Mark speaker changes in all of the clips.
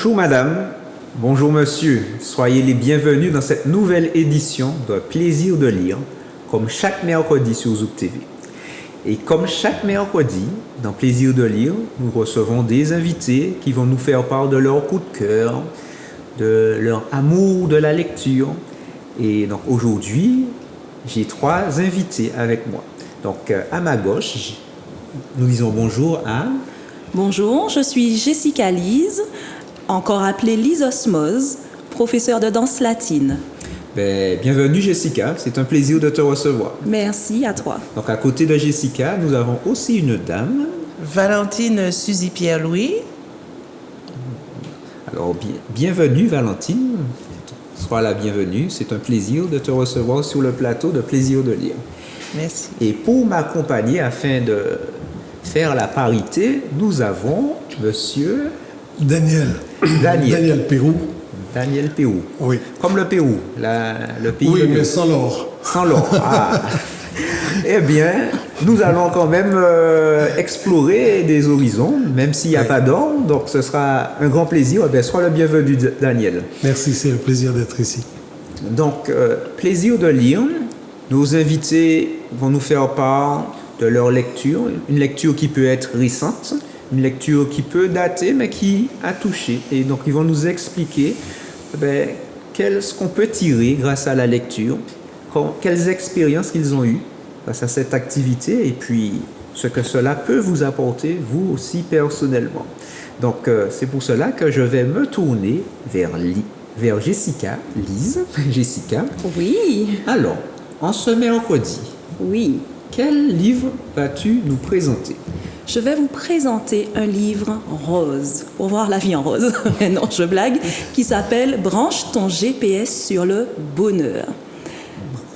Speaker 1: Bonjour madame, bonjour monsieur, soyez les bienvenus dans cette nouvelle édition de Plaisir de lire, comme chaque mercredi sur Zouk TV. Et comme chaque mercredi, dans Plaisir de lire, nous recevons des invités qui vont nous faire part de leur coup de cœur, de leur amour de la lecture. Et donc aujourd'hui, j'ai 3 invités avec moi. Donc à ma gauche, nous disons bonjour à...
Speaker 2: Bonjour, je suis Jessica Lise, encore appelée Lise Osmose, professeure de danse latine.
Speaker 1: Bienvenue Jessica, c'est un plaisir de te recevoir.
Speaker 2: Merci à toi.
Speaker 1: Donc à côté de Jessica, nous avons aussi une dame.
Speaker 3: Valentine Suzy Pierre-Louis.
Speaker 1: Alors bienvenue Valentine, sois la bienvenue, c'est un plaisir de te recevoir sur le plateau de Plaisir de lire.
Speaker 3: Merci.
Speaker 1: Et pour m'accompagner afin de faire la parité, nous avons monsieur
Speaker 4: Daniel Pérou.
Speaker 1: Daniel Pérou.
Speaker 4: Oui.
Speaker 1: Comme le Pérou, le pays
Speaker 4: Oui,
Speaker 1: de
Speaker 4: mais
Speaker 1: Pérou.
Speaker 4: sans l'or.
Speaker 1: Sans l'or. Ah. Eh bien, nous allons quand même explorer des horizons, même s'il n'y a pas d'or. Donc, ce sera un grand plaisir. Eh bien, sois le bienvenu, Daniel.
Speaker 4: Merci, c'est un plaisir d'être ici.
Speaker 1: Donc, plaisir de lire. Nos invités vont nous faire part de leur lecture. Une lecture qui peut être récente, une lecture qui peut dater, mais qui a touché. Et donc, ils vont nous expliquer qu'est-ce qu'on peut tirer grâce à la lecture, quelles expériences qu'ils ont eues face à cette activité, et puis ce que cela peut vous apporter, vous aussi personnellement. Donc, c'est pour cela que je vais me tourner vers Jessica, Lise. Jessica.
Speaker 2: Oui.
Speaker 1: Alors, en ce mercredi,
Speaker 2: Oui.
Speaker 1: quel livre vas-tu nous présenter?
Speaker 2: Je vais vous présenter un livre rose, pour voir la vie en rose, mais non, je blague, qui s'appelle « Branche ton GPS sur le bonheur ».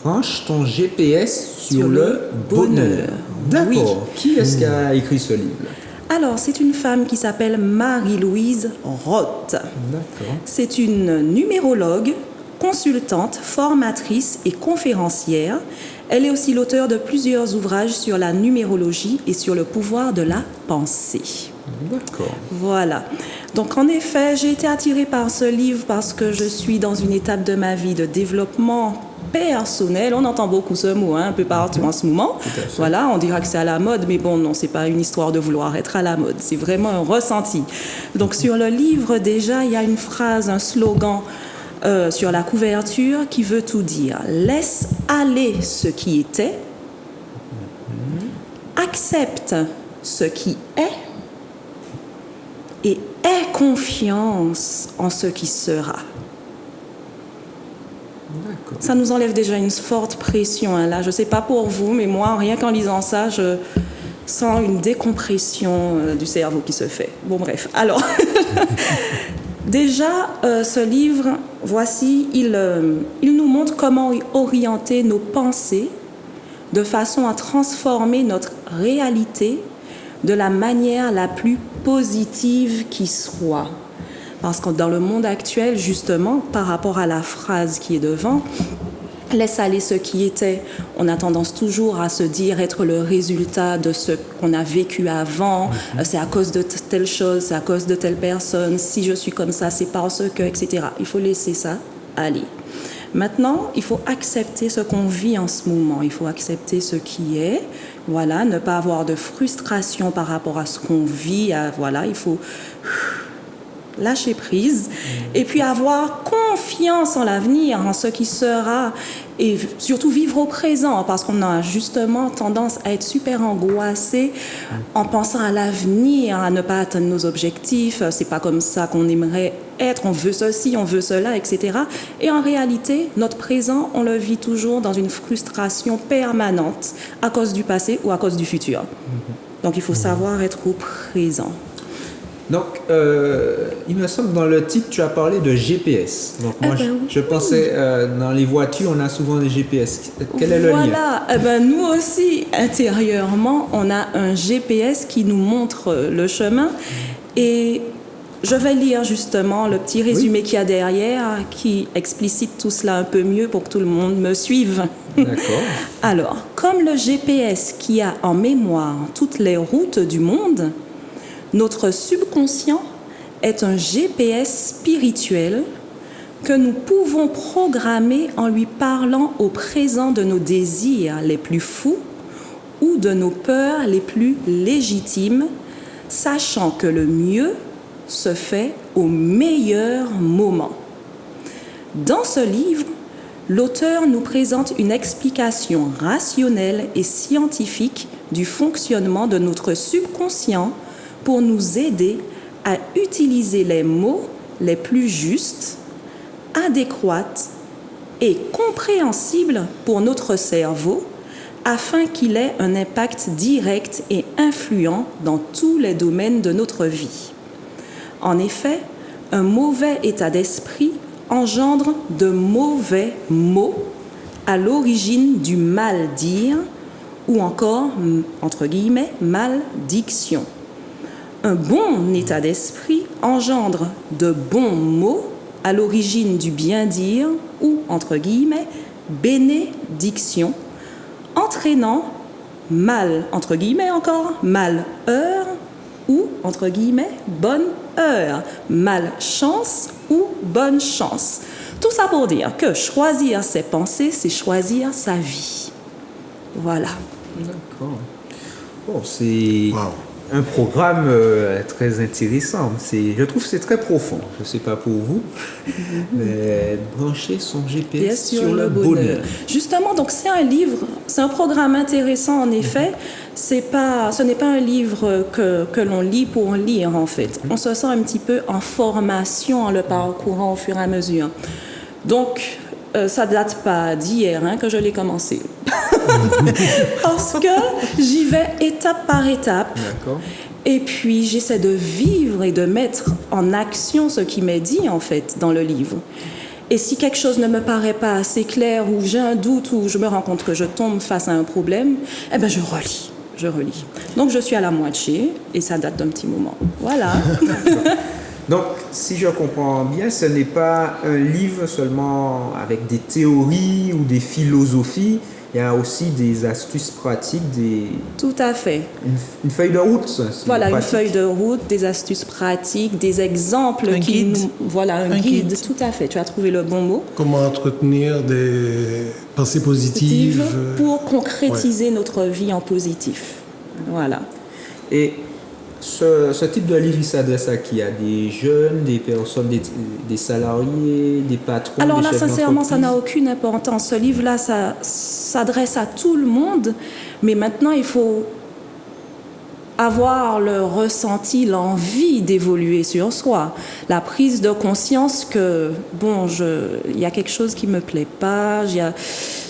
Speaker 1: Branche ton GPS sur le bonheur. D'accord.
Speaker 2: Oui.
Speaker 1: Qui est-ce qui a écrit ce livre?
Speaker 2: Alors, c'est une femme qui s'appelle Marie-Louise Roth.
Speaker 1: D'accord.
Speaker 2: C'est une numérologue, consultante, formatrice et conférencière. Elle est aussi l'auteure de plusieurs ouvrages sur la numérologie et sur le pouvoir de la pensée.
Speaker 1: D'accord.
Speaker 2: Voilà. Donc, en effet, j'ai été attirée par ce livre parce que je suis dans une étape de ma vie de développement personnel. On entend beaucoup ce mot un peu partout en ce moment. Voilà, on dira que c'est à la mode, mais bon, non, c'est pas une histoire de vouloir être à la mode. C'est vraiment un ressenti. Donc, sur le livre, déjà, il y a une phrase, un slogan sur la couverture qui veut tout dire. Laisse aller ce qui était, accepte ce qui est et aie confiance en ce qui sera.
Speaker 1: D'accord.
Speaker 2: Ça nous enlève déjà une forte pression. Là, je ne sais pas pour vous, mais moi, rien qu'en lisant ça, je sens une décompression du cerveau qui se fait. Bon, bref. Alors, déjà, ce livre, voici, il nous montre comment orienter nos pensées de façon à transformer notre réalité de la manière la plus positive qui soit. Parce que dans le monde actuel, justement, par rapport à la phrase qui est devant, laisse aller ce qui était. On a tendance toujours à se dire être le résultat de ce qu'on a vécu avant. C'est à cause de telle chose, c'est à cause de telle personne. Si je suis comme ça, c'est parce que, etc. Il faut laisser ça aller. Maintenant, il faut accepter ce qu'on vit en ce moment. Il faut accepter ce qui est. Voilà, ne pas avoir de frustration par rapport à ce qu'on vit. Voilà, il faut lâcher prise et puis avoir confiance en l'avenir, en ce qui sera, et surtout vivre au présent, parce qu'on a justement tendance à être super angoissé en pensant à l'avenir, à ne pas atteindre nos objectifs. C'est pas comme ça qu'on aimerait être, on veut ceci, on veut cela, etc. Et en réalité, notre présent, on le vit toujours dans une frustration permanente à cause du passé ou à cause du futur. Donc il faut savoir être au présent.
Speaker 1: Donc, il me semble dans le titre, tu as parlé de GPS. Donc, moi, je pensais, dans les voitures, on a souvent des GPS. Quel est le lien?
Speaker 2: Voilà, nous aussi, intérieurement, on a un GPS qui nous montre le chemin. Et je vais lire justement le petit résumé qu'il y a derrière, qui explicite tout cela un peu mieux pour que tout le monde me suive.
Speaker 1: D'accord.
Speaker 2: Alors, comme le GPS qui a en mémoire toutes les routes du monde, notre subconscient est un GPS spirituel que nous pouvons programmer en lui parlant au présent de nos désirs les plus fous ou de nos peurs les plus légitimes, sachant que le mieux se fait au meilleur moment. Dans ce livre, l'auteur nous présente une explication rationnelle et scientifique du fonctionnement de notre subconscient pour nous aider à utiliser les mots les plus justes, adéquats et compréhensibles pour notre cerveau afin qu'il ait un impact direct et influent dans tous les domaines de notre vie. En effet, un mauvais état d'esprit engendre de mauvais mots à l'origine du mal-dire ou encore, entre guillemets, maldiction. Un bon état d'esprit engendre de bons mots à l'origine du bien-dire ou, entre guillemets, bénédiction, entraînant mal, entre guillemets encore, malheur ou, entre guillemets, bonne heure, malchance ou bonne chance. Tout ça pour dire que choisir ses pensées, c'est choisir sa vie. Voilà.
Speaker 1: D'accord. Bon, c'est
Speaker 4: Wow.
Speaker 1: un programme très intéressant. Je trouve que c'est très profond. Je ne sais pas pour vous. Mais brancher son GPS sur le bonheur.
Speaker 2: Justement, donc c'est un livre, c'est un programme intéressant en effet. Ce n'est pas un livre que l'on lit pour lire en fait. On se sent un petit peu en formation en le parcourant au fur et à mesure. Donc, ça date pas d'hier que je l'ai commencé. Parce que j'y vais étape par étape.
Speaker 1: D'accord.
Speaker 2: Et puis, j'essaie de vivre et de mettre en action ce qui m'est dit, en fait, dans le livre. Et si quelque chose ne me paraît pas assez clair, ou j'ai un doute, ou je me rends compte que je tombe face à un problème, eh ben, je relis. Donc, je suis à la moitié, et ça date d'un petit moment. Voilà.
Speaker 1: Donc, si je comprends bien, ce n'est pas un livre seulement avec des théories ou des philosophies. Il y a aussi des astuces pratiques,
Speaker 2: Tout à fait.
Speaker 1: une feuille de route.
Speaker 2: Voilà, une
Speaker 1: pratique.
Speaker 2: feuille de route, des astuces pratiques, des exemples
Speaker 3: Un guide.
Speaker 2: Voilà, un guide. Tout à fait. Tu as trouvé le bon mot.
Speaker 4: Comment entretenir des pensées positives.
Speaker 2: Pour concrétiser notre vie en positif. Voilà.
Speaker 1: Et ce type de livre, il s'adresse à qui? À des jeunes, des personnes, des salariés, des patrons,
Speaker 2: Alors
Speaker 1: des
Speaker 2: là,
Speaker 1: chefs
Speaker 2: sincèrement, ça
Speaker 1: d'entreprise?
Speaker 2: n'a aucune importance. Ce livre-là, ça s'adresse à tout le monde, mais maintenant, il faut avoir le ressenti, l'envie d'évoluer sur soi, la prise de conscience que, bon, il y a quelque chose qui me plaît pas,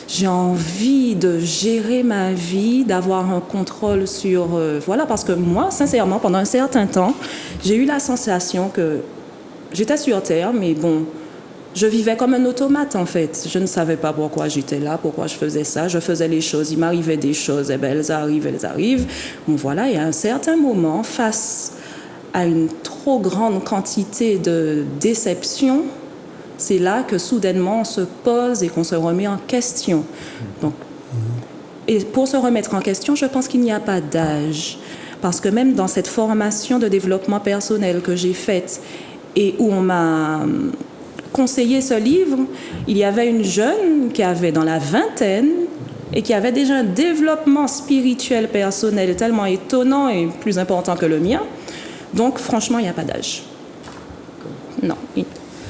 Speaker 2: j'ai envie de gérer ma vie, d'avoir un contrôle sur... voilà, parce que moi, sincèrement, pendant un certain temps, j'ai eu la sensation que j'étais sur Terre, mais bon, je vivais comme un automate, en fait. Je ne savais pas pourquoi j'étais là, pourquoi je faisais ça. Je faisais les choses, il m'arrivait des choses, et bien elles arrivent. Bon, voilà, et à un certain moment, face à une trop grande quantité de déceptions, c'est là que soudainement on se pose et qu'on se remet en question. Donc, et pour se remettre en question, je pense qu'il n'y a pas d'âge. Parce que même dans cette formation de développement personnel que j'ai faite et où on m'a conseillé ce livre, il y avait une jeune qui avait dans la vingtaine et qui avait déjà un développement spirituel personnel tellement étonnant et plus important que le mien. Donc, franchement, il n'y a pas d'âge. Non.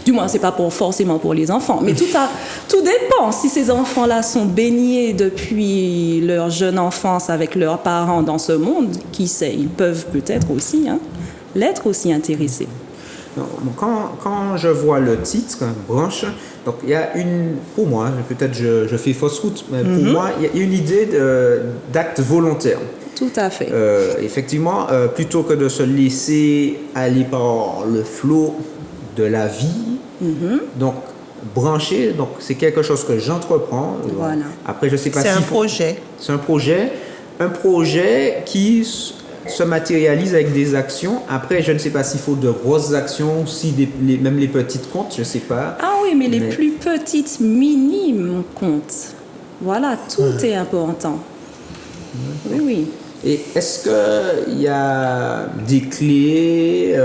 Speaker 2: Du moins, c'est pas forcément pour les enfants, mais tout dépend. Si ces enfants-là sont baignés depuis leur jeune enfance avec leurs parents dans ce monde, qui sait, ils peuvent peut-être aussi l'être aussi intéressés.
Speaker 1: Non, quand je vois le titre, branche, donc il y a pour moi, peut-être je fais fausse route, mais pour moi, il y a une idée d'acte volontaire.
Speaker 2: Tout à fait.
Speaker 1: Effectivement, plutôt que de se laisser aller par le flot de la vie, donc brancher, donc c'est quelque chose que j'entreprends.
Speaker 2: Voilà.
Speaker 1: Après, je sais pas
Speaker 3: C'est
Speaker 1: si
Speaker 3: un projet.
Speaker 1: C'est un projet qui se matérialise avec des actions. Après, je ne sais pas s'il faut de grosses actions, si même les petites comptent, je ne sais pas.
Speaker 2: Ah oui, mais les plus petites, minimes comptent. Voilà, tout est important. Oui, oui.
Speaker 1: Et est-ce qu'il y a des clés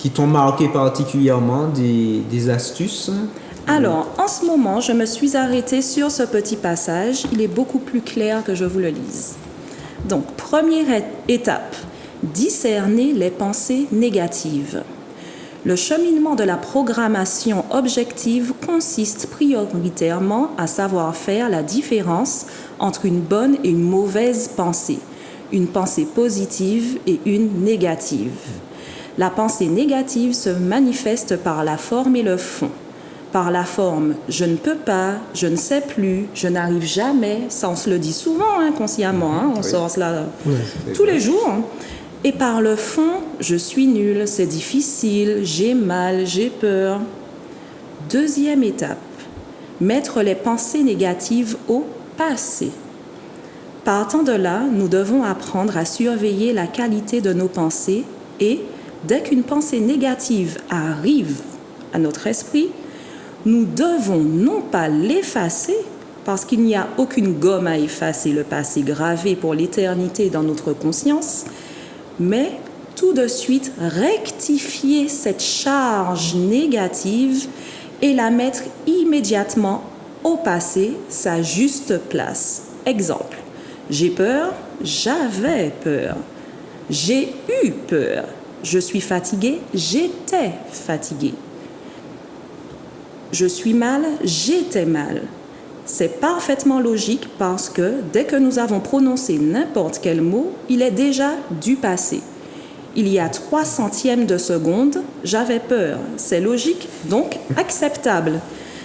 Speaker 1: qui t'ont marqué particulièrement, des astuces?
Speaker 2: Alors, en ce moment, je me suis arrêtée sur ce petit passage. Il est beaucoup plus clair que je vous le lise. Donc, première étape, discerner les pensées négatives. Le cheminement de la programmation objective consiste prioritairement à savoir faire la différence entre une bonne et une mauvaise pensée, une pensée positive et une négative. La pensée négative se manifeste par la forme et le fond. Par la forme, je ne peux pas, je ne sais plus, je n'arrive jamais, ça on se le dit souvent inconsciemment, on sort cela tous les jours. Et par le fond, je suis nul, c'est difficile, j'ai mal, j'ai peur. Deuxième étape, mettre les pensées négatives au passé. Partant de là, nous devons apprendre à surveiller la qualité de nos pensées et, dès qu'une pensée négative arrive à notre esprit, nous devons non pas l'effacer, parce qu'il n'y a aucune gomme à effacer le passé gravé pour l'éternité dans notre conscience, mais tout de suite rectifier cette charge négative et la mettre immédiatement au passé, sa juste place. Exemple, j'ai peur, j'avais peur. J'ai eu peur. Je suis fatigué, j'étais fatigué. Je suis mal, j'étais mal. C'est parfaitement logique parce que dès que nous avons prononcé n'importe quel mot, il est déjà du passé. Il y a 3 centièmes de seconde, j'avais peur. C'est logique, donc acceptable.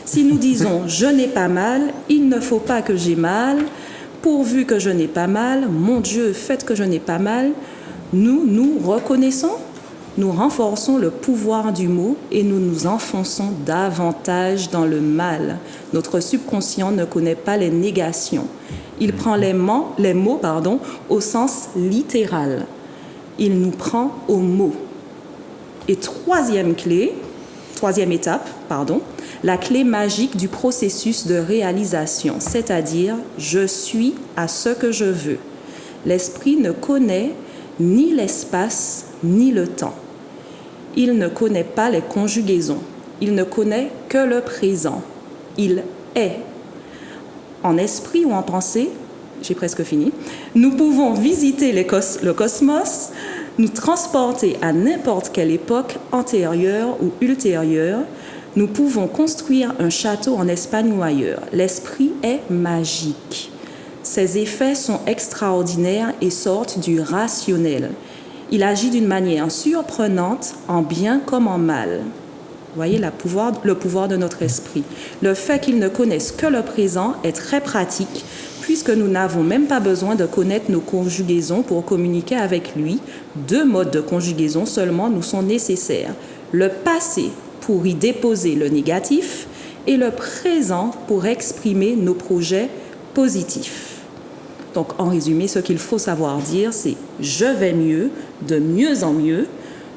Speaker 2: Si nous disons « je n'ai pas mal », il ne faut pas que j'ai mal, pourvu que je n'ai pas mal, mon Dieu, faites que je n'ai pas mal, nous reconnaissons, nous renforçons le pouvoir du mot et nous nous enfonçons davantage dans le mal. Notre subconscient ne connaît pas les négations. Il prend les mots au sens littéral. Il nous prend au mot. Et troisième étape, la clé magique du processus de réalisation, c'est-à-dire « je suis à ce que je veux ». L'esprit ne connaît ni l'espace ni le temps. Il ne connaît pas les conjugaisons. Il ne connaît que le présent. Il est. En esprit ou en pensée, j'ai presque fini, nous pouvons visiter le cosmos, nous transporter à n'importe quelle époque antérieure ou ultérieure. Nous pouvons construire un château en Espagne ou ailleurs. L'esprit est magique. Ses effets sont extraordinaires et sortent du rationnel. Il agit d'une manière surprenante, en bien comme en mal. Vous voyez le pouvoir de notre esprit. Le fait qu'il ne connaisse que le présent est très pratique, puisque nous n'avons même pas besoin de connaître nos conjugaisons pour communiquer avec lui. 2 modes de conjugaison seulement nous sont nécessaires. Le passé pour y déposer le négatif et le présent pour exprimer nos projets positifs. Donc, en résumé, ce qu'il faut savoir dire, c'est « je vais mieux, de mieux en mieux,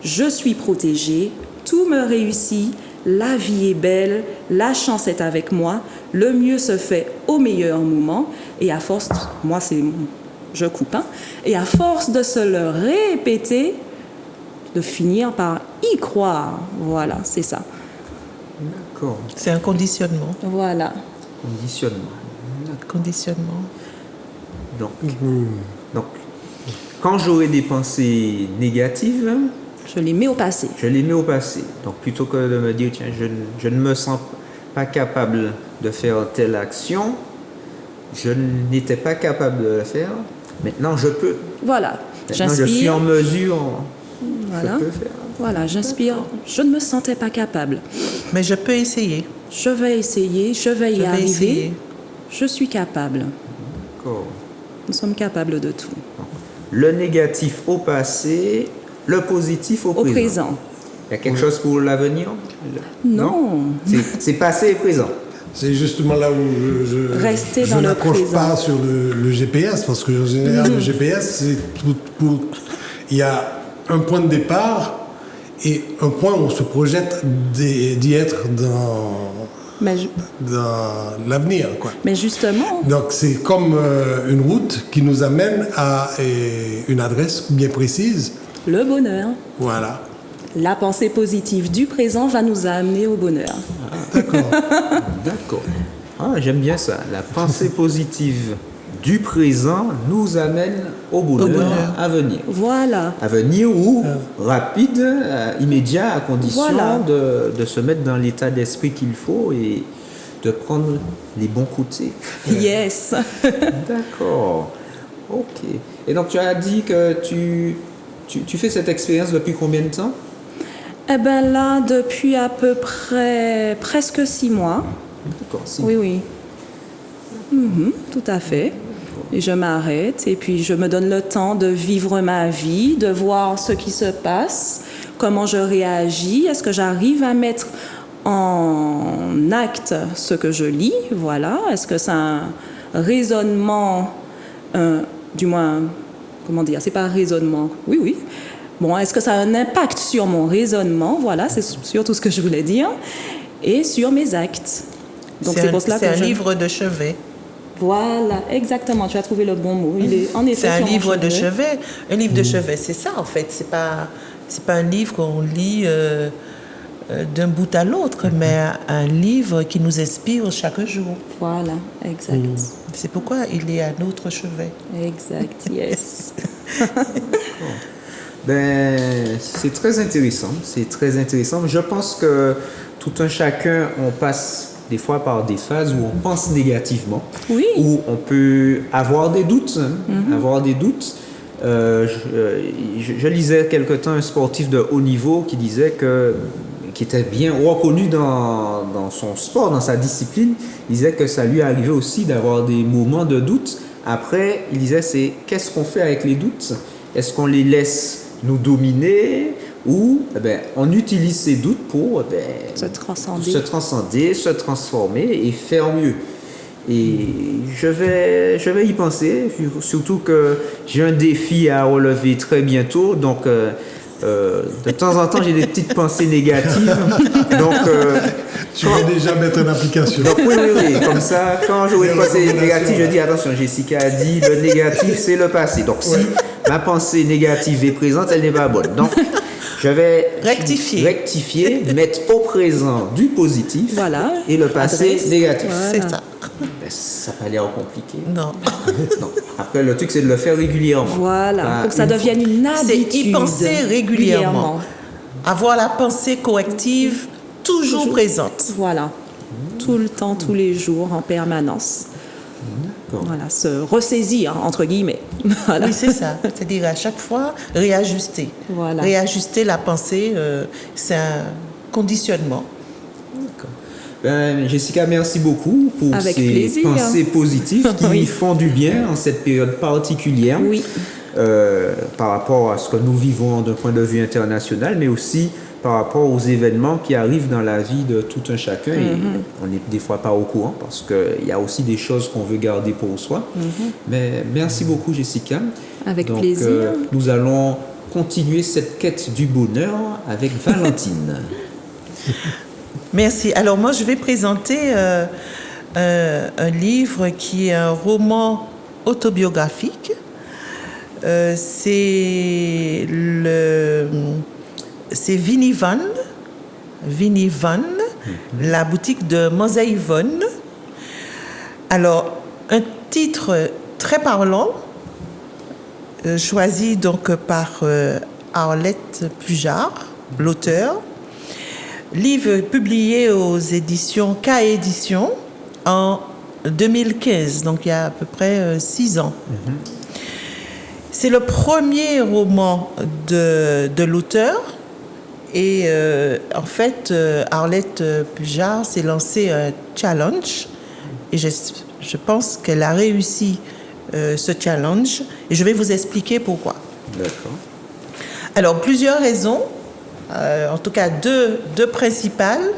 Speaker 2: je suis protégé, tout me réussit, la vie est belle, la chance est avec moi, le mieux se fait au meilleur moment. » Et à force, et à force de se le répéter, de finir par y croire. Voilà, c'est ça.
Speaker 1: D'accord.
Speaker 3: C'est un conditionnement.
Speaker 2: Voilà.
Speaker 3: Conditionnement.
Speaker 1: Donc, quand j'aurai des pensées négatives,
Speaker 2: je les mets au passé.
Speaker 1: Donc, plutôt que de me dire, tiens, je ne me sens pas capable de faire telle action, je n'étais pas capable de le faire, maintenant je peux.
Speaker 2: Voilà.
Speaker 1: Maintenant, je suis en mesure,
Speaker 2: voilà.
Speaker 1: Je peux faire.
Speaker 2: Voilà, j'inspire. Je ne me sentais pas capable.
Speaker 3: Mais je peux essayer.
Speaker 2: Je vais essayer, je vais y arriver.
Speaker 3: Essayer.
Speaker 2: Je suis capable.
Speaker 1: D'accord.
Speaker 2: Nous sommes capables de tout.
Speaker 1: Le négatif au passé, le positif au présent. Il y a quelque chose pour l'avenir?
Speaker 2: Non.
Speaker 1: C'est passé et présent.
Speaker 4: C'est justement là où je n'accroche pas sur le GPS, parce que en général, le GPS, c'est tout pour... Il y a un point de départ et un point où on se projette d'y être dans l'avenir, quoi.
Speaker 2: Mais justement...
Speaker 4: Donc, c'est comme une route qui nous amène à une adresse bien précise.
Speaker 2: Le bonheur.
Speaker 4: Voilà.
Speaker 2: La pensée positive du présent va nous amener au bonheur.
Speaker 1: D'accord. Ah, j'aime bien ça. La pensée positive du présent nous amène au bonheur à venir.
Speaker 2: Voilà.
Speaker 1: À venir ou rapide, immédiat, à condition de se mettre dans l'état d'esprit qu'il faut et de prendre les bons côtés.
Speaker 2: Yes.
Speaker 1: D'accord. Ok. Et donc tu as dit que tu fais cette expérience depuis combien de temps?
Speaker 2: Eh bien là, depuis à peu près presque 6 mois.
Speaker 1: D'accord.
Speaker 2: Oui. Tout à fait. Et je m'arrête et puis je me donne le temps de vivre ma vie, de voir ce qui se passe, comment je réagis, est-ce que j'arrive à mettre en acte ce que je lis, voilà, est-ce que c'est un raisonnement, du moins, comment dire, c'est pas un raisonnement, oui. Bon, est-ce que ça a un impact sur mon raisonnement, voilà, c'est surtout ce que je voulais dire, et sur mes actes. Donc c'est pour cela que
Speaker 3: c'est un livre de chevet.
Speaker 2: Voilà, exactement, tu as trouvé le bon mot. Il est en effet
Speaker 3: c'est un
Speaker 2: sur mon
Speaker 3: livre de
Speaker 2: chevet.
Speaker 3: chevet. Un livre de chevet, c'est ça en fait. C'est pas un livre qu'on lit d'un bout à l'autre, mais un livre qui nous inspire chaque jour.
Speaker 2: Voilà, exact.
Speaker 3: C'est pourquoi il est à notre chevet.
Speaker 2: Exact, yes.
Speaker 1: C'est très intéressant. C'est très intéressant. Je pense que tout un chacun, on passe des fois par des phases où on pense négativement,
Speaker 2: Oui.
Speaker 1: où on peut avoir des doutes, Je lisais quelque temps un sportif de haut niveau qui disait qui était bien reconnu dans son sport, dans sa discipline. Il disait que ça lui arrivait aussi d'avoir des moments de doute. Après, il disait, c'est qu'est-ce qu'on fait avec les doutes? Est-ce qu'on les laisse nous dominer ou on utilise ces doutes pour
Speaker 2: se transcender,
Speaker 1: se transformer et faire mieux? Et je vais y penser, surtout que j'ai un défi à relever très bientôt, donc de temps en temps j'ai des petites pensées négatives. Donc
Speaker 4: tu vas déjà mettre en application.
Speaker 1: Donc oui, comme ça, quand j'aurai une pensée négative, je dis attention, Jessica a dit le négatif c'est le passé. Donc si ma pensée négative est présente, elle n'est pas bonne. Donc je vais rectifier, mettre au présent du positif et le passé négatif.
Speaker 2: Voilà.
Speaker 3: C'est ça.
Speaker 1: Ça n'a pas l'air compliqué.
Speaker 3: Non.
Speaker 1: Après, le truc, c'est de le faire régulièrement.
Speaker 2: Voilà, pour que ça devienne une habitude.
Speaker 3: C'est y penser régulièrement. Avoir la pensée corrective toujours présente.
Speaker 2: Voilà. Tout le temps, tous les jours, en permanence. Voilà, se ressaisir, entre guillemets. Voilà.
Speaker 3: Oui, c'est ça. C'est-à-dire à chaque fois, réajuster.
Speaker 2: Voilà.
Speaker 3: Réajuster la pensée, c'est un conditionnement.
Speaker 1: Jessica, merci beaucoup pour ces pensées positives qui font du bien en cette période particulière par rapport à ce que nous vivons d'un point de vue international, mais aussi par rapport aux événements qui arrivent dans la vie de tout un chacun. Et on n'est des fois pas au courant parce qu'il y a aussi des choses qu'on veut garder pour soi. Mais merci beaucoup, Jessica.
Speaker 2: Avec plaisir.
Speaker 1: Nous allons continuer cette quête du bonheur avec Valentine.
Speaker 3: Merci. Alors moi, je vais présenter un livre qui est un roman autobiographique. C'est Vinnie Van, la boutique de Mosey Yvonne. Alors, un titre très parlant, choisi donc par Arlette Pujard, l'auteur. Livre publié aux éditions K Éditions en 2015, donc il y a à peu près 6 ans. C'est le premier roman de l'auteur et en fait, Arlette Pujard s'est lancée un challenge et je pense qu'elle a réussi ce challenge et je vais vous expliquer pourquoi.
Speaker 1: D'accord.
Speaker 3: Alors, plusieurs raisons. En tout cas, deux principales.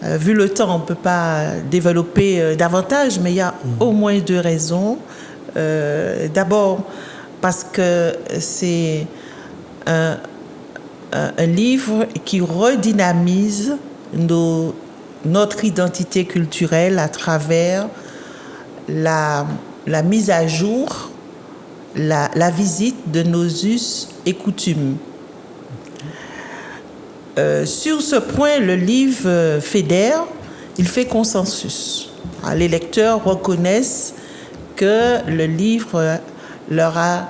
Speaker 3: Vu le temps, on ne peut pas développer davantage, mais il y a au moins 2 raisons. D'abord, parce que c'est un livre qui redynamise notre identité culturelle à travers la mise à jour, la visite de nos us et coutumes. Sur ce point, le livre fédère, il fait consensus. Les lecteurs reconnaissent que le livre leur a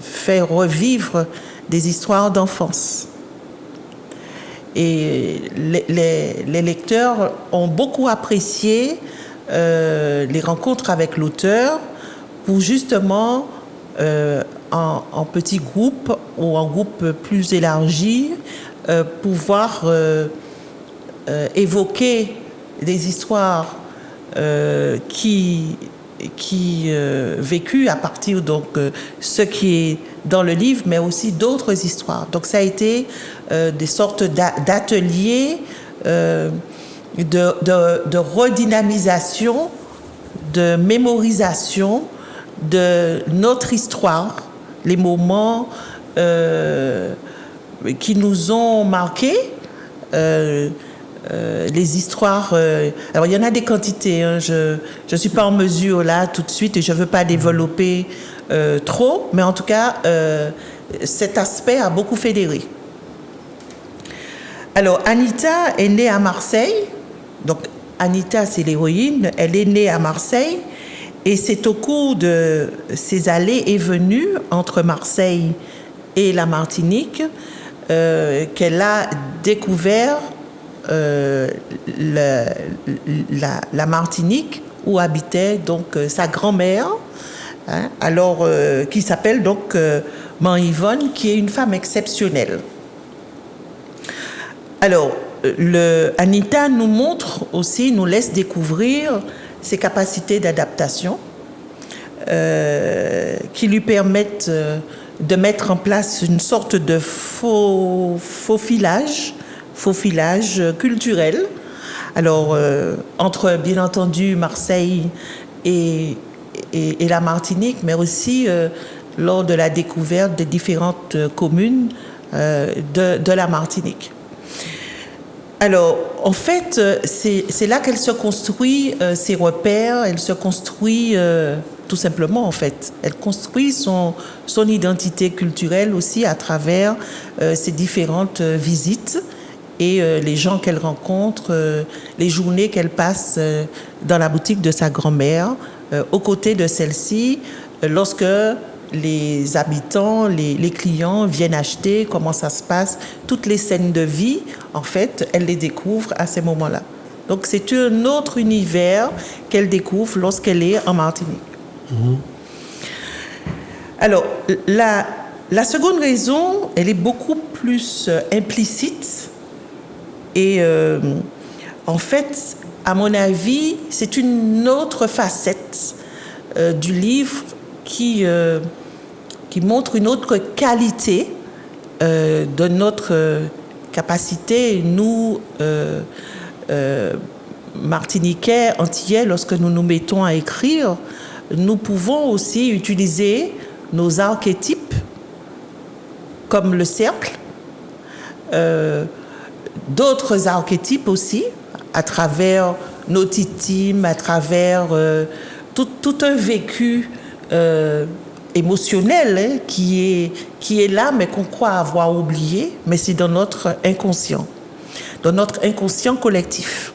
Speaker 3: fait revivre des histoires d'enfance. Et les lecteurs ont beaucoup apprécié les rencontres avec l'auteur pour justement, en petits groupes ou en groupes plus élargis, pouvoir évoquer des histoires qui vécues à partir donc ce qui est dans le livre, mais aussi d'autres histoires. Donc ça a été des sortes d'ateliers de redynamisation, de mémorisation de notre histoire, les moments qui nous ont marqués, les histoires. Alors il y en a des quantités, hein, je ne suis pas en mesure là tout de suite et je ne veux pas développer trop, mais en tout cas cet aspect a beaucoup fédéré. Alors Anita est née à Marseille, donc Anita c'est l'héroïne, elle est née à Marseille et c'est au cours de ses allées et venues entre Marseille et la Martinique qu'elle a découvert la Martinique où habitait donc sa grand-mère, hein, alors qui s'appelle donc Mère Yvonne, qui est une femme exceptionnelle. Alors, Anita nous montre aussi, nous laisse découvrir ses capacités d'adaptation qui lui permettent de mettre en place une sorte de faux filage culturel. Alors, entre, bien entendu, Marseille et la Martinique, mais aussi lors de la découverte des différentes communes de la Martinique. Alors, en fait, c'est là qu'elle se construit ses repères, elle se construit tout simplement, en fait. Elle construit son identité culturelle aussi à travers ses différentes visites et les gens qu'elle rencontre, les journées qu'elle passe dans la boutique de sa grand-mère, aux côtés de celle-ci, lorsque les habitants, les clients viennent acheter, comment ça se passe, toutes les scènes de vie, en fait, elle les découvre à ces moments-là. Donc, c'est un autre univers qu'elle découvre lorsqu'elle est en Martinique. Mmh. Alors, la seconde raison, elle est beaucoup plus implicite et, en fait, à mon avis, c'est une autre facette du livre qui montre une autre qualité de notre capacité, nous, Martiniquais, Antillais, lorsque nous nous mettons à écrire, nous pouvons aussi utiliser nos archétypes, comme le cercle, d'autres archétypes aussi, à travers nos titimes, à travers tout un vécu émotionnel, hein, qui est là, mais qu'on croit avoir oublié, mais c'est dans notre inconscient collectif.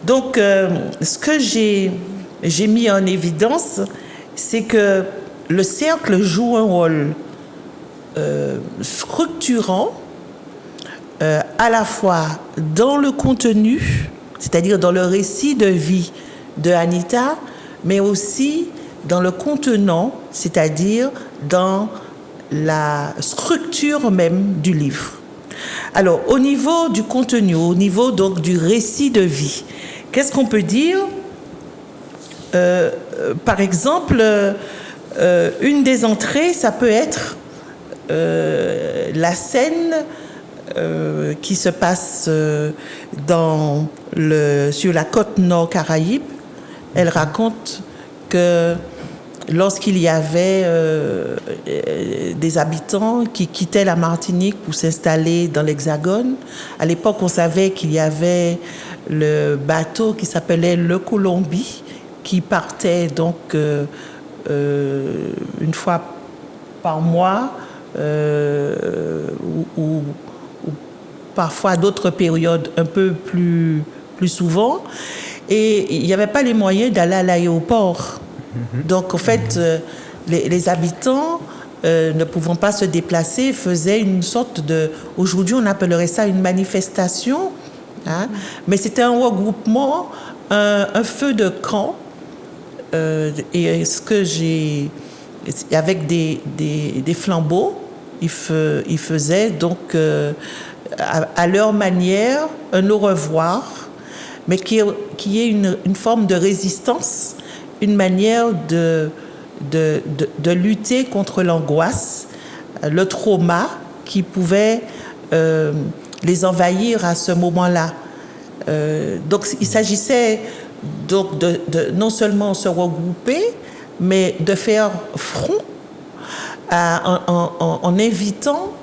Speaker 3: Donc, ce que j'ai mis en évidence, c'est que le cercle joue un rôle structurant, à la fois dans le contenu, c'est-à-dire dans le récit de vie de Anita, mais aussi dans le contenant, c'est-à-dire dans la structure même du livre. Alors, au niveau du contenu, au niveau donc du récit de vie, qu'est-ce qu'on peut dire ? Par exemple, une des entrées, ça peut être la scène qui se passe sur la côte nord Caraïbe. Elle raconte que lorsqu'il y avait des habitants qui quittaient la Martinique pour s'installer dans l'Hexagone, à l'époque, on savait qu'il y avait le bateau qui s'appelait le Colombie, qui partait donc une fois par mois ou parfois à d'autres périodes un peu plus souvent. Et il n'y avait pas les moyens d'aller à l'aéroport. Donc, en fait, les habitants, ne pouvant pas se déplacer, faisaient une sorte de... Aujourd'hui, on appellerait ça une manifestation. Hein, mais c'était un regroupement, un feu de camp. Et ce que j'ai... Avec des flambeaux, ils faisaient donc, à leur manière, un au revoir, mais qui est une forme de résistance, une manière de lutter contre l'angoisse, le trauma qui pouvait les envahir à ce moment-là. Donc, il s'agissait donc de non seulement se regrouper, mais de faire front en invitant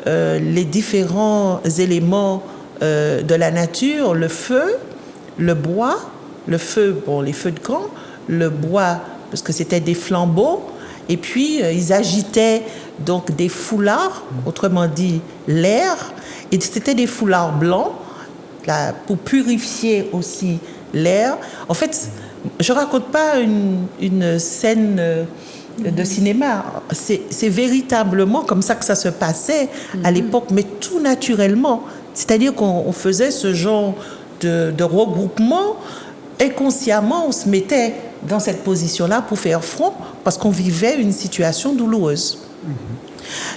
Speaker 3: les différents éléments de la nature, le feu, le bois, le feu, bon, les feux de camp, le bois, parce que c'était des flambeaux, et puis ils agitaient donc des foulards, autrement dit l'air, et c'était des foulards blancs, là, pour purifier aussi l'air. En fait, je ne raconte pas une scène de cinéma, c'est véritablement comme ça que ça se passait à l'époque, mais tout naturellement. C'est-à-dire qu'on faisait ce genre de regroupement, inconsciemment, on se mettait dans cette position-là pour faire front parce qu'on vivait une situation douloureuse.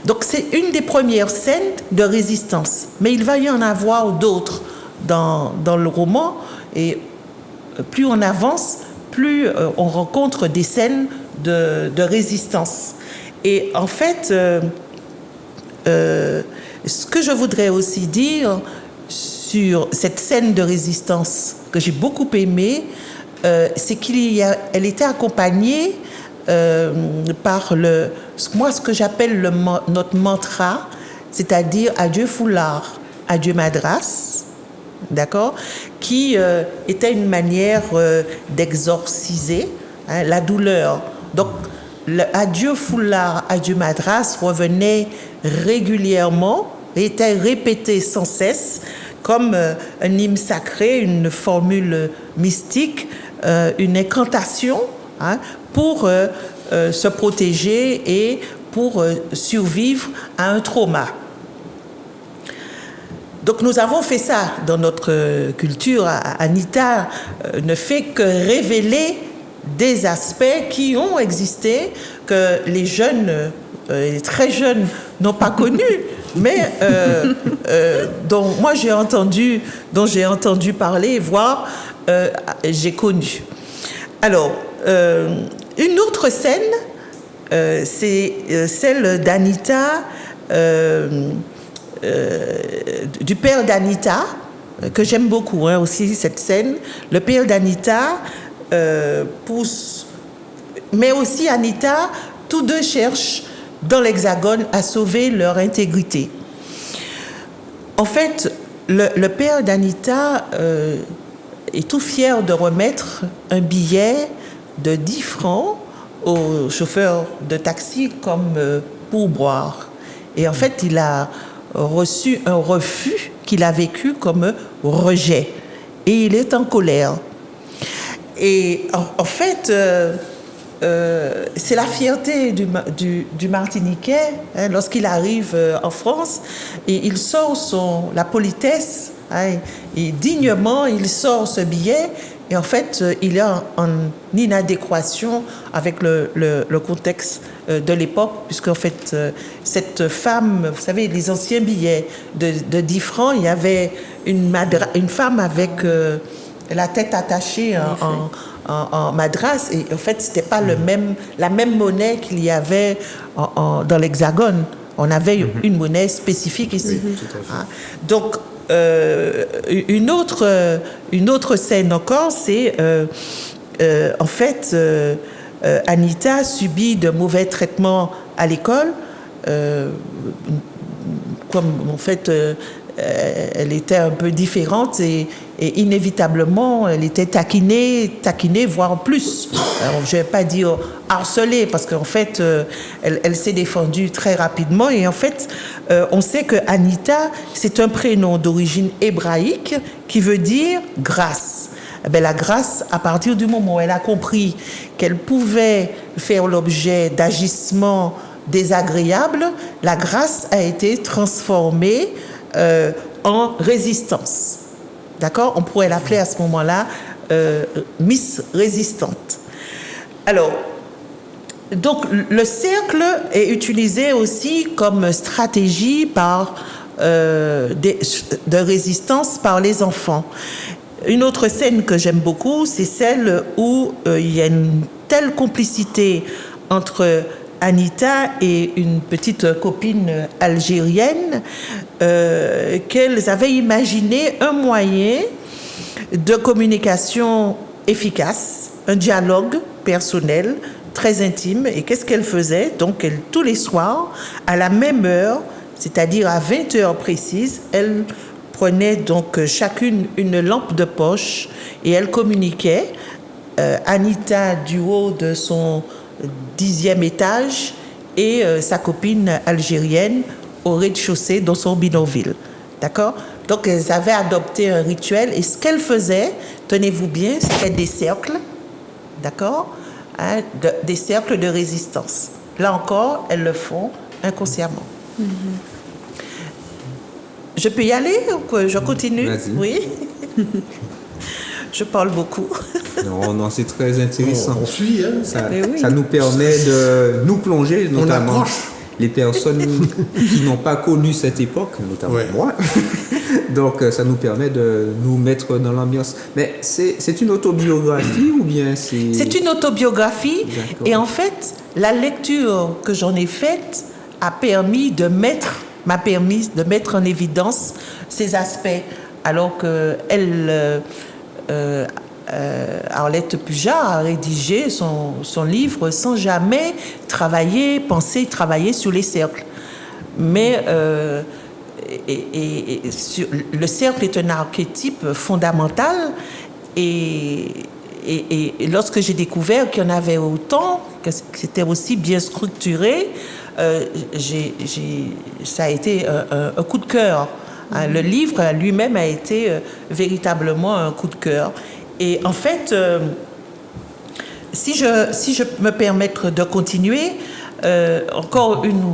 Speaker 3: Donc c'est une des premières scènes de résistance. Mais il va y en avoir d'autres dans le roman. Et plus on avance, plus on rencontre des scènes de résistance. Et en fait, ce que je voudrais aussi dire sur cette scène de résistance que j'ai beaucoup aimée, c'est qu'elle était accompagnée par ce que j'appelle notre mantra, c'est-à-dire adieu foulard, adieu madras, d'accord, qui était une manière d'exorciser la douleur. Donc, le adieu foulard, adieu madras revenait régulièrement et était répété sans cesse comme un hymne sacré, une formule mystique, une incantation, hein, pour se protéger et pour survivre à un trauma. Donc nous avons fait ça dans notre culture. Anita ne fait que révéler des aspects qui ont existé, que les jeunes, les très jeunes n'ont pas connus, mais dont moi j'ai entendu parler, voire j'ai connu. Alors, une autre scène, c'est celle d'Anita, du père d'Anita, que j'aime beaucoup, hein, aussi cette scène. Le père d'Anita pousse, mais aussi Anita, tous deux cherchent dans l'Hexagone à sauver leur intégrité. En fait, le père d'Anita est tout fier de remettre un billet de 10 francs au chauffeur de taxi comme pourboire. Et en fait, il a reçu un refus qu'il a vécu comme rejet. Et il est en colère. Et en fait, c'est la fierté du Martiniquais, hein, lorsqu'il arrive en France, et il sort la politesse, hein, et dignement, il sort ce billet, et en fait, il est en inadéquation avec le contexte de l'époque, puisqu'en fait, cette femme, vous savez, les anciens billets de 10 francs, il y avait une femme avec la tête attachée en madras, et en fait, c'était pas la même monnaie qu'il y avait dans l'Hexagone. On avait une monnaie spécifique ici. Oui, tout à fait. Hein? Donc, une autre scène encore, c'est en fait Anita subit de mauvais traitements à l'école, comme en fait elle était un peu différente, et et inévitablement, elle était taquinée, voire plus. Alors, je ne vais pas dire harcelée, parce qu'en fait, elle s'est défendue très rapidement. Et en fait, on sait que Anita, c'est un prénom d'origine hébraïque qui veut dire grâce. La grâce, à partir du moment où elle a compris qu'elle pouvait faire l'objet d'agissements désagréables, la grâce a été transformée en résistance. D'accord ? On pourrait l'appeler à ce moment-là Miss Résistante. Alors, donc, le cercle est utilisé aussi comme stratégie de résistance par les enfants. Une autre scène que j'aime beaucoup, c'est celle où il y a une telle complicité entre Anita et une petite copine algérienne qu'elles avaient imaginé un moyen de communication efficace, un dialogue personnel très intime. Et qu'est-ce qu'elle faisait ? Donc, tous les soirs, à la même heure, c'est-à-dire à 20 heures précises, elle prenait donc chacune une lampe de poche et elle communiquait. Anita du haut de son 10e étage et sa copine algérienne au rez-de-chaussée dans son bidonville. D'accord ? Donc, elles avaient adopté un rituel et ce qu'elles faisaient, tenez-vous bien, c'était des cercles, d'accord ? Des cercles de résistance. Là encore, elles le font inconsciemment. Je peux y aller ou je continue ?
Speaker 1: Vas-y.
Speaker 3: Oui. Je parle beaucoup.
Speaker 1: Non, c'est très intéressant.
Speaker 4: On suit, hein.
Speaker 1: Ça nous permet de nous plonger, notamment
Speaker 4: approche.
Speaker 1: les personnes qui n'ont pas connu cette époque, notamment moi. Donc, ça nous permet de nous mettre dans l'ambiance. Mais c'est une autobiographie ou bien c'est...
Speaker 3: C'est une autobiographie.
Speaker 1: D'accord.
Speaker 3: Et en fait, la lecture que j'en ai faite m'a permis de mettre en évidence ces aspects. Alors que Arlette Pujard a rédigé son livre sans jamais travailler sur les cercles. Mais le cercle est un archétype fondamental et lorsque j'ai découvert qu'il y en avait autant, que c'était aussi bien structuré, ça a été un coup de cœur. Le livre lui-même a été véritablement un coup de cœur. Et en fait, si je me permets de continuer, encore une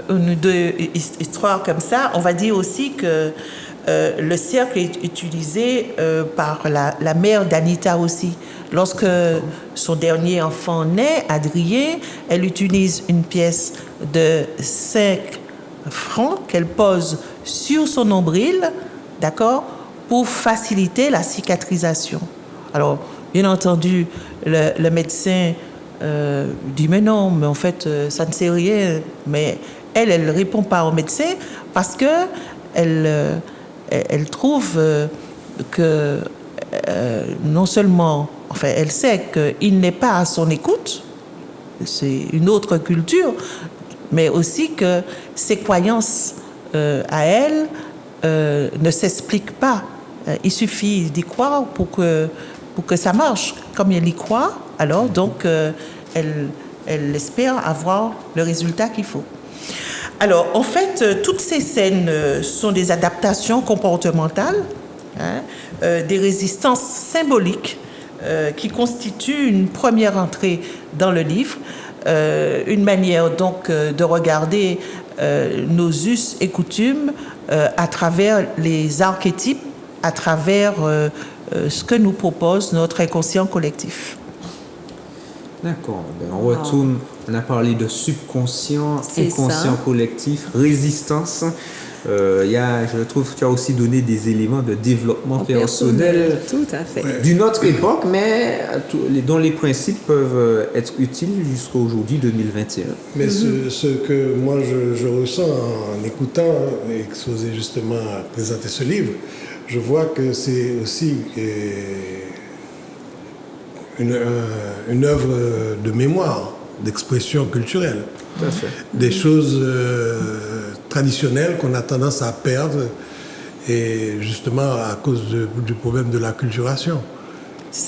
Speaker 3: ou deux histoires comme ça, on va dire aussi que le cercle est utilisé par la mère d'Anita aussi. Lorsque son dernier enfant naît, Adrien, elle utilise une pièce de 5 francs qu'elle pose sur son nombril, d'accord, pour faciliter la cicatrisation. Alors, bien entendu, le médecin dit « Mais non, mais en fait, ça ne sert rien. » Mais elle ne répond pas au médecin parce que elle trouve que non seulement, enfin, elle sait qu'il n'est pas à son écoute, c'est une autre culture, mais aussi que ses croyances à elle ne s'expliquent pas. Il suffit d'y croire pour que ça marche. Comme elle y croit, alors donc elle espère avoir le résultat qu'il faut. Alors, en fait, toutes ces scènes sont des adaptations comportementales, des résistances symboliques qui constituent une première entrée dans le livre, une manière donc de regarder nos us et coutumes à travers les archétypes, à travers ce que nous propose notre inconscient collectif.
Speaker 1: D'accord. On retourne, on a parlé de subconscient, inconscient collectif, résistance. Je trouve que tu as aussi donné des éléments de développement personnel
Speaker 2: tout à fait.
Speaker 1: D'une autre époque, mais dont les principes peuvent être utiles jusqu'à aujourd'hui, 2021.
Speaker 4: Mais ce que moi je ressens en écoutant Exposé justement à présenter ce livre, je vois que c'est aussi une œuvre de mémoire, d'expression culturelle.
Speaker 1: Tout à fait.
Speaker 4: Des choses traditionnelles qu'on a tendance à perdre Et justement à cause du problème de l'acculturation.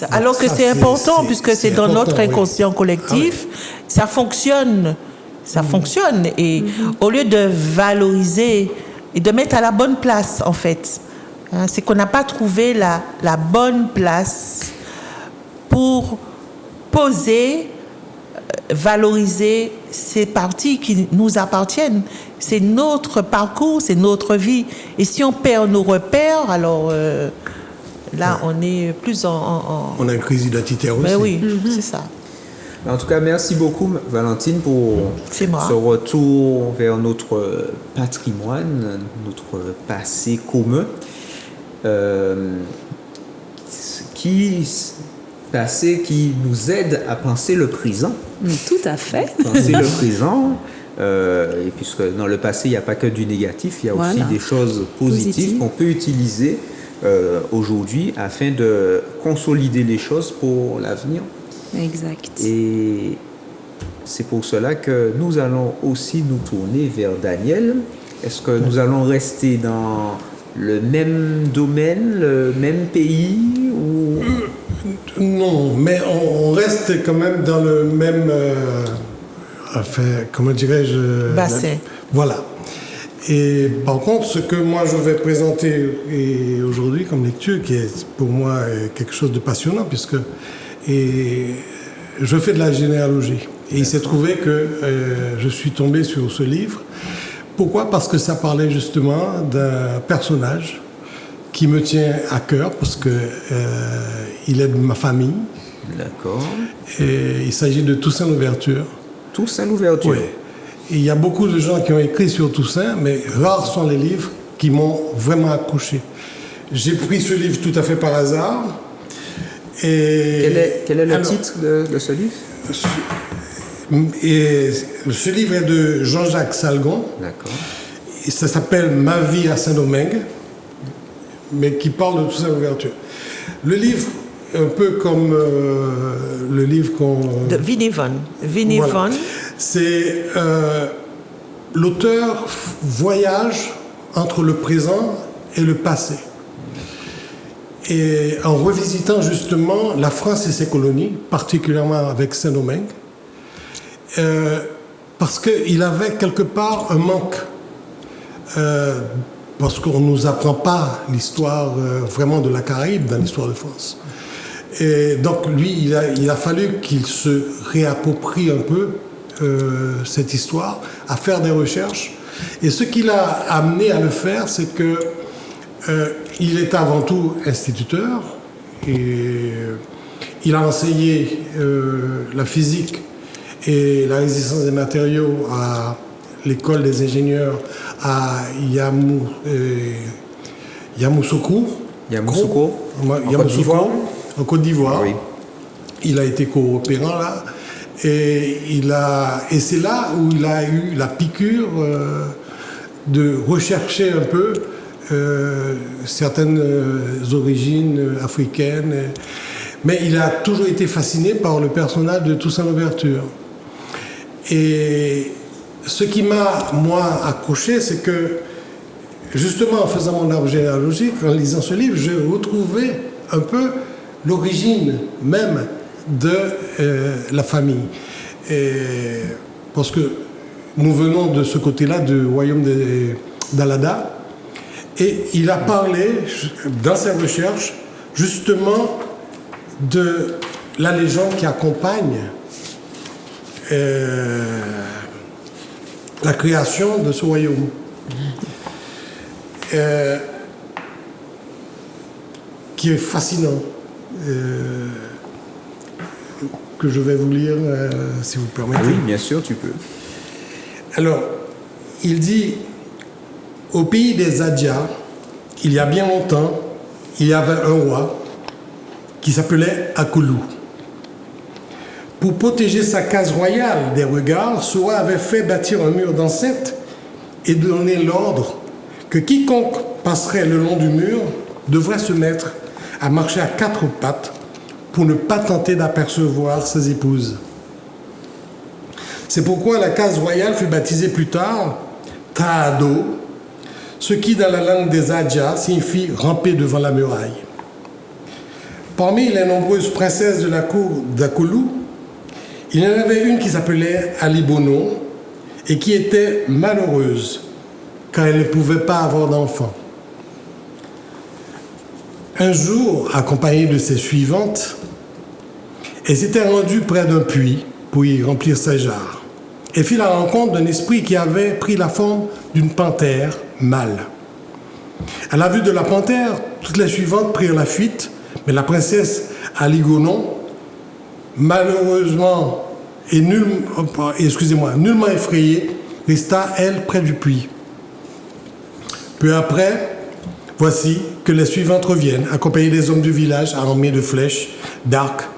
Speaker 3: Alors que c'est important, puisque c'est dans notre inconscient collectif, ça fonctionne. Ça fonctionne. Et au lieu de valoriser et de mettre à la bonne place, en fait, c'est qu'on n'a pas trouvé la bonne place pour poser, valoriser ces parties qui nous appartiennent. C'est notre parcours, c'est notre vie. Et si on perd nos repères, alors là, on est plus
Speaker 4: On a une crise identitaire aussi.
Speaker 3: Mais oui, c'est ça.
Speaker 1: En tout cas, merci beaucoup, Valentine, pour ce retour vers notre patrimoine, notre passé commun, passé qui nous aide à penser le présent.
Speaker 2: Tout à fait.
Speaker 1: Penser le présent, et puisque dans le passé, il n'y a pas que du négatif, il y a aussi des choses positives qu'on peut utiliser aujourd'hui afin de consolider les choses pour l'avenir.
Speaker 2: Exact.
Speaker 1: Et c'est pour cela que nous allons aussi nous tourner vers Daniel. Est-ce que nous allons rester dans le même domaine, le même pays ou...
Speaker 4: Non, mais on reste quand même dans le même... comment dirais-je...
Speaker 3: bassin.
Speaker 4: Voilà. Et par contre, ce que moi je vais présenter aujourd'hui comme lecture, qui est pour moi quelque chose de passionnant, puisque... Et je fais de la généalogie. Et il s'est trouvé que je suis tombé sur ce livre. Pourquoi ? Parce que ça parlait justement d'un personnage qui me tient à cœur, parce que il est de ma famille.
Speaker 1: D'accord.
Speaker 4: Et il s'agit de Toussaint Louverture.
Speaker 1: Toussaint Louverture.
Speaker 4: Oui. Et il y a beaucoup de gens qui ont écrit sur Toussaint, mais rares sont les livres qui m'ont vraiment accroché. J'ai pris ce livre tout à fait par hasard. Et
Speaker 1: quel est le titre de ce livre ?
Speaker 4: Ce livre est de Jean-Jacques Salgon.
Speaker 1: D'accord.
Speaker 4: Et ça s'appelle Ma vie à Saint-Domingue, mais qui parle de Toussaint Louverture. Le livre, un peu comme le livre
Speaker 3: de Vinnie Von.
Speaker 4: Voilà. C'est l'auteur voyage entre le présent et le passé. Et en revisitant justement la France et ses colonies, particulièrement avec Saint-Domingue, parce qu'il avait quelque part un manque, parce qu'on ne nous apprend pas l'histoire vraiment de la Caraïbe dans l'histoire de France. Et donc lui, il a fallu qu'il se réapproprie un peu cette histoire, à faire des recherches. Et ce qui l'a amené à le faire, c'est que il est avant tout instituteur et il a enseigné la physique et la résistance des matériaux à l'école des ingénieurs à Yamoussoukro, en Côte d'Ivoire. Oui. Il a été coopérant là et c'est là où il a eu la piqûre de rechercher un peu certaines origines africaines, mais il a toujours été fasciné par le personnage de Toussaint Louverture. Et ce qui m'a, moi, accroché, c'est que, justement, en faisant mon arbre généalogique, en lisant ce livre, j'ai retrouvé un peu l'origine même de la famille. Parce que nous venons de ce côté-là, du royaume d'Alada. Et il a parlé, dans ses recherches, justement de la légende qui accompagne la création de ce royaume. Qui est fascinant. Que je vais vous lire, si vous permettez.
Speaker 1: Oui, bien sûr, tu peux.
Speaker 4: Alors, il dit... Au pays des Adja, il y a bien longtemps, il y avait un roi qui s'appelait Akoulou. Pour protéger sa case royale des regards, ce roi avait fait bâtir un mur d'enceinte et donner l'ordre que quiconque passerait le long du mur devrait se mettre à marcher à quatre pattes pour ne pas tenter d'apercevoir ses épouses. C'est pourquoi la case royale fut baptisée plus tard Taado, ce qui dans la langue des Adja signifie ramper devant la muraille. Parmi les nombreuses princesses de la cour d'Akolou, il y en avait une qui s'appelait Ali Bono et qui était malheureuse car elle ne pouvait pas avoir d'enfant. Un jour, accompagnée de ses suivantes, elle s'était rendue près d'un puits pour y remplir sa jarre. Elle fit la rencontre d'un esprit qui avait pris la forme d'une panthère mâle. À la vue de la panthère, toutes les suivantes prirent la fuite, mais la princesse Aligonon, malheureusement et nullement effrayée, resta, elle, près du puits. Peu après, voici que les suivantes reviennent, accompagnées des hommes du village, armés de flèches, d'arcs,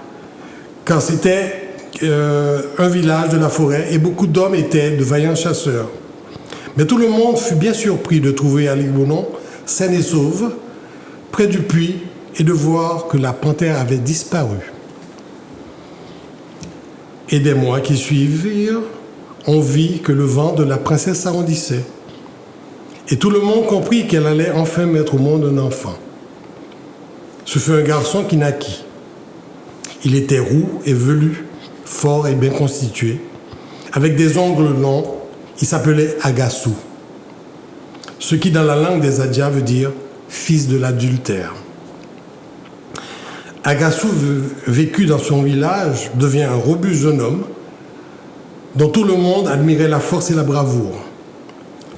Speaker 4: car c'était un village de la forêt et beaucoup d'hommes étaient de vaillants chasseurs. Mais tout le monde fut bien surpris de trouver Aligonon saine et sauve, près du puits, et de voir que la panthère avait disparu. Et des mois qui suivirent, on vit que le vent de la princesse s'arrondissait. Et tout le monde comprit qu'elle allait enfin mettre au monde un enfant. Ce fut un garçon qui naquit. Il était roux et velu, fort et bien constitué, avec des ongles longs. Il s'appelait Agassou, ce qui dans la langue des Adja veut dire « fils de l'adultère ». Agassou vécut dans son village, devient un robuste jeune homme dont tout le monde admirait la force et la bravoure.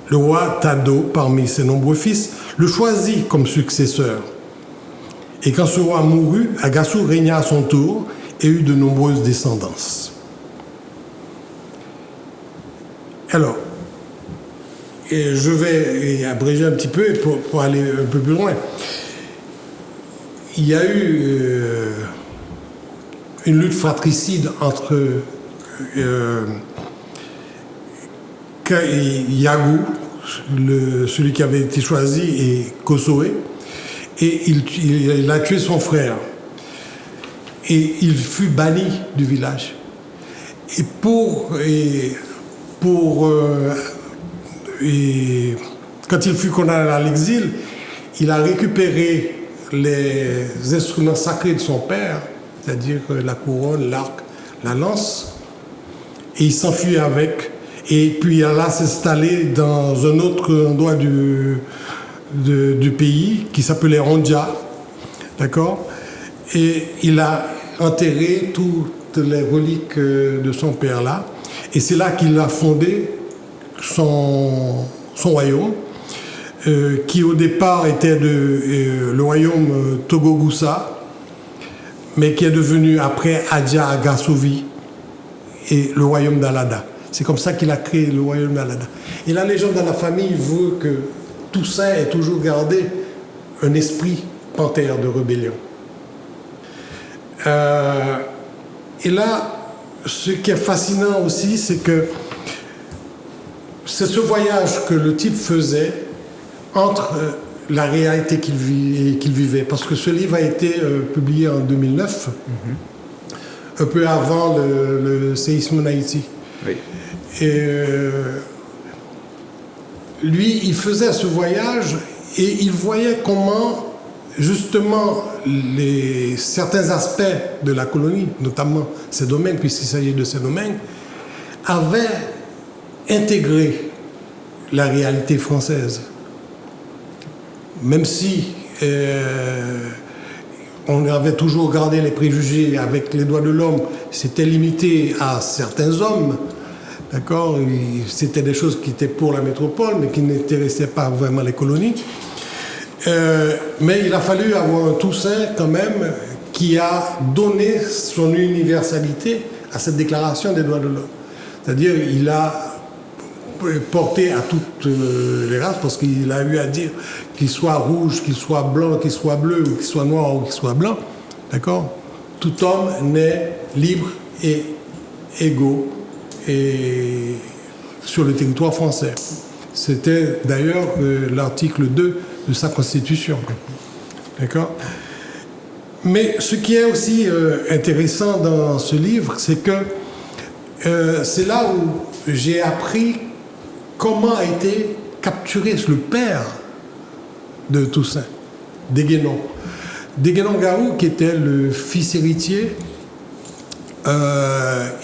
Speaker 4: Le roi Tado, parmi ses nombreux fils, le choisit comme successeur. Et quand ce roi mourut, Agassou régna à son tour et eut de nombreuses descendances. Alors, et je vais abréger un petit peu pour aller un peu plus loin. Il y a eu une lutte fratricide entre Yagou, celui qui avait été choisi, et Kosoé, et il a tué son frère. Et il fut banni du village. Et quand il fut condamné à l'exil, il a récupéré les instruments sacrés de son père, c'est-à-dire la couronne, l'arc, la lance, et il s'enfuit avec, et puis il alla s'installer dans un autre endroit du pays qui s'appelait Ondja, d'accord, et il a enterré toutes les reliques de son père là, et c'est là qu'il a fondé son royaume, qui au départ était le royaume Togogusa, mais qui est devenu après Adja Agassouvi et le royaume d'Alada. C'est comme ça qu'il a créé le royaume d'Alada. Et la légende de la famille veut que Toussaint ait toujours gardé un esprit panthère de rébellion. Et là, ce qui est fascinant aussi, c'est que c'est ce voyage que le type faisait entre la réalité qu'il vivait. Parce que ce livre a été publié en 2009, un peu avant le séisme en Haïti. Oui. Et lui, il faisait ce voyage et il voyait comment, justement, certains aspects de la colonie, notamment ces domaines, puisqu'il s'agit de ces domaines, avaient intégré la réalité française. Même si on avait toujours gardé les préjugés avec les droits de l'homme, c'était limité à certains hommes, d'accord, c'était des choses qui étaient pour la métropole, mais qui n'intéressaient pas vraiment les colonies. Mais il a fallu avoir un Toussaint quand même qui a donné son universalité à cette déclaration des droits de l'homme. C'est-à-dire il a porté à toutes les races, parce qu'il a eu à dire qu'il soit rouge, qu'il soit blanc, qu'il soit bleu, ou qu'il soit noir ou qu'il soit blanc, d'accord, tout homme naît libre et égaux et sur le territoire français. C'était d'ailleurs l'article 2 de sa constitution, d'accord. Mais ce qui est aussi intéressant dans ce livre, c'est que c'est là où j'ai appris comment a été capturé le père de Toussaint, Déguénon. Déguénon-Garou, qui était le fils héritier,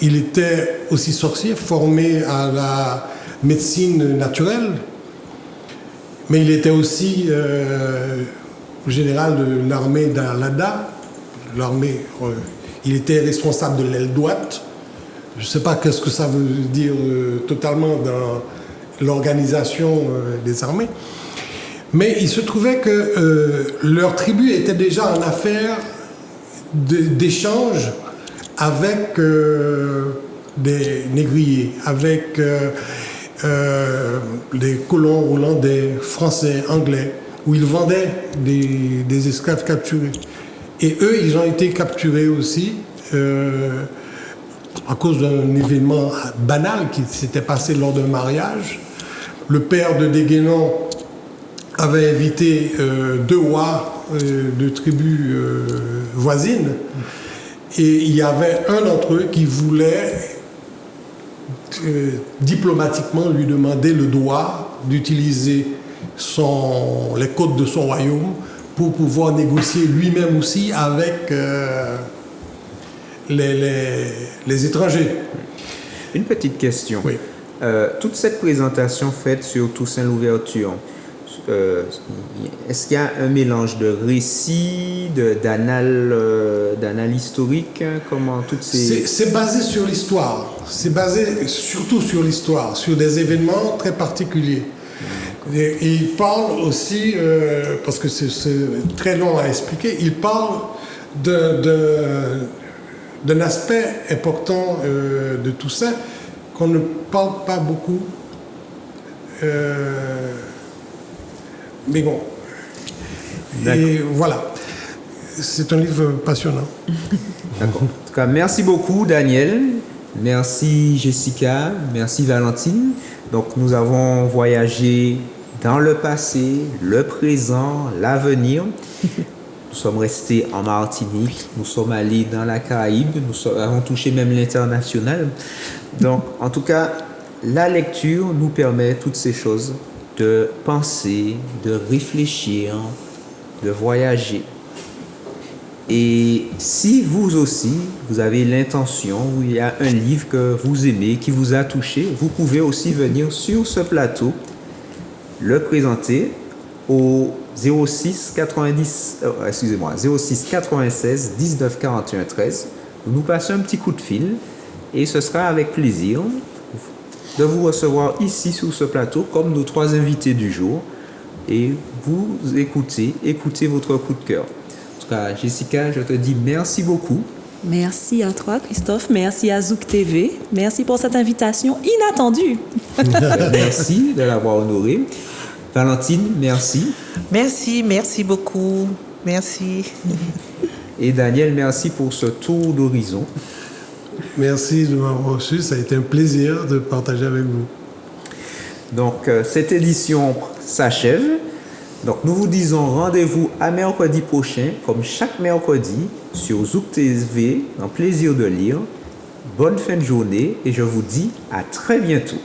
Speaker 4: il était aussi sorcier, formé à la médecine naturelle, mais il était aussi général de l'armée d'Alada. Il était responsable de l'aile droite. Je ne sais pas qu'est-ce que ça veut dire totalement dans l'organisation des armées. Mais il se trouvait que leur tribu était déjà en affaire d'échange avec des négriers, avec des colons hollandais, français, anglais, où ils vendaient des esclaves capturés. Et eux, ils ont été capturés aussi à cause d'un événement banal qui s'était passé lors d'un mariage. Le père de Déguénon avait invité deux rois de tribus voisines, et il y avait un d'entre eux qui voulait diplomatiquement lui demander le droit d'utiliser les côtes de son royaume pour pouvoir négocier lui-même aussi avec les étrangers.
Speaker 1: Une petite question.
Speaker 4: Oui.
Speaker 1: Toute cette présentation faite sur Toussaint Louverture, est-ce qu'il y a un mélange de récits, d'annales historiques, comment toutes ces...
Speaker 4: C'est basé sur l'histoire. C'est basé surtout sur l'histoire, sur des événements très particuliers. Et il parle aussi, parce que c'est très long à expliquer, il parle d'un aspect important de Toussaint qu'on ne parle pas beaucoup. Mais bon. Et voilà. C'est un livre passionnant.
Speaker 1: D'accord. En tout cas, merci beaucoup, Daniel. Merci, Jessica. Merci, Valentine. Donc, nous avons voyagé dans le passé, le présent, l'avenir. Nous sommes restés en Martinique, nous sommes allés dans la Caraïbe, nous avons touché même l'international. Donc, en tout cas, la lecture nous permet toutes ces choses, de penser, de réfléchir, de voyager. Et si vous aussi, vous avez l'intention, ou il y a un livre que vous aimez, qui vous a touché, vous pouvez aussi venir sur ce plateau, le présenter au 06 96 19 41 13. Vous nous passez un petit coup de fil et ce sera avec plaisir de vous recevoir ici sur ce plateau comme nos trois invités du jour et vous écoutez votre coup de cœur. En tout cas, Jessica, je te dis merci beaucoup.
Speaker 2: Merci à toi, Christophe. Merci à Zouk TV. Merci pour cette invitation inattendue.
Speaker 1: Merci de l'avoir honoré. Valentine, merci.
Speaker 3: Merci beaucoup. Merci.
Speaker 1: Et Daniel, merci pour ce tour d'horizon.
Speaker 4: Merci de m'avoir reçu. Ça a été un plaisir de partager avec vous.
Speaker 1: Donc, cette édition s'achève. Donc, nous vous disons rendez-vous à mercredi prochain, comme chaque mercredi, sur Zouk TV, dans Plaisir de lire. Bonne fin de journée et je vous dis à très bientôt.